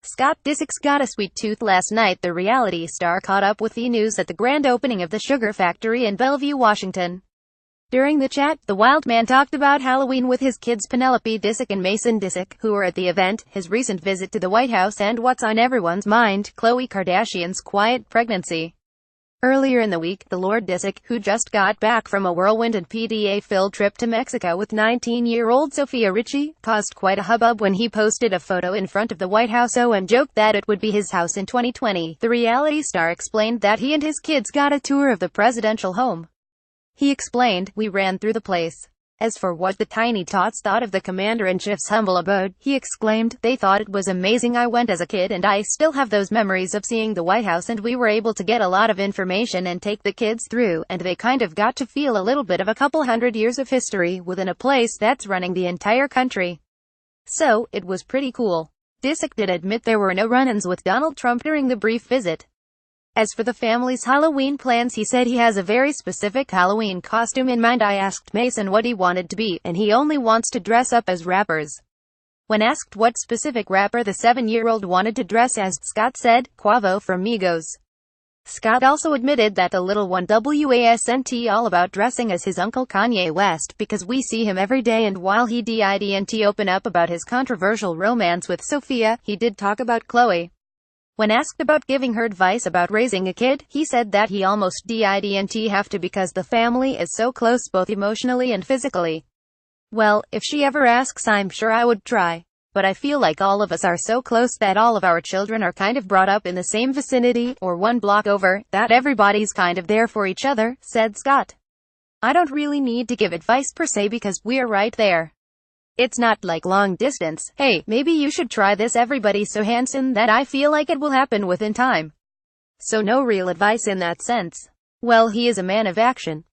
Scott Disick's got a sweet tooth. Last night, the reality star caught up with the news at the grand opening of the sugar factory in Bellevue, Washington. During the chat, the wild man talked about Halloween with his kids Penelope Disick and Mason Disick, who were at the event, his recent visit to the White House, and what's on everyone's mind, khloe Kardashian's quiet pregnancy. Earlier in the week, the Lord Disick, who just got back from a whirlwind and PDA-filled trip to Mexico with 19-year-old Sofia Richie, caused quite a hubbub when he posted a photo in front of the White House and joked that it would be his house in 2020. The reality star explained that he and his kids got a tour of the presidential home. He explained, "We ran through the place. As for what the tiny tots thought of the commander-in-chief's humble abode," he exclaimed, "they thought it was amazing. I went as a kid and I still have those memories of seeing the White House, and we were able to get a lot of information and take the kids through, and they kind of got to feel a little bit of a couple hundred years of history within a place that's running the entire country. So, it was pretty cool." Disick did admit there were no run-ins with Donald Trump during the brief visit. As for the family's Halloween plans, he said he has a very specific Halloween costume in mind. "I asked Mason what he wanted to be, and he only wants to dress up as rappers." When asked what specific rapper the 7-year-old wanted to dress as, Scott said, "Quavo from Migos." Scott also admitted that the little one wasn't all about dressing as his uncle Kanye West, because we see him every day, and while he didn't open up about his controversial romance with Sofia, he did talk about khloe. When asked about giving her advice about raising a kid, he said that he almost didn't have to because the family is so close both emotionally and physically. "Well, if she ever asks, I'm sure I would try. But I feel like all of us are so close that all of our children are kind of brought up in the same vicinity, or one block over, that everybody's kind of there for each other," said Scott. "I don't really need to give advice per se because we're right there. It's not like long distance. Hey, maybe you should try this. Everybody's so handsome that I feel like it will happen within time. So no real advice in that sense." Well, he is a man of action.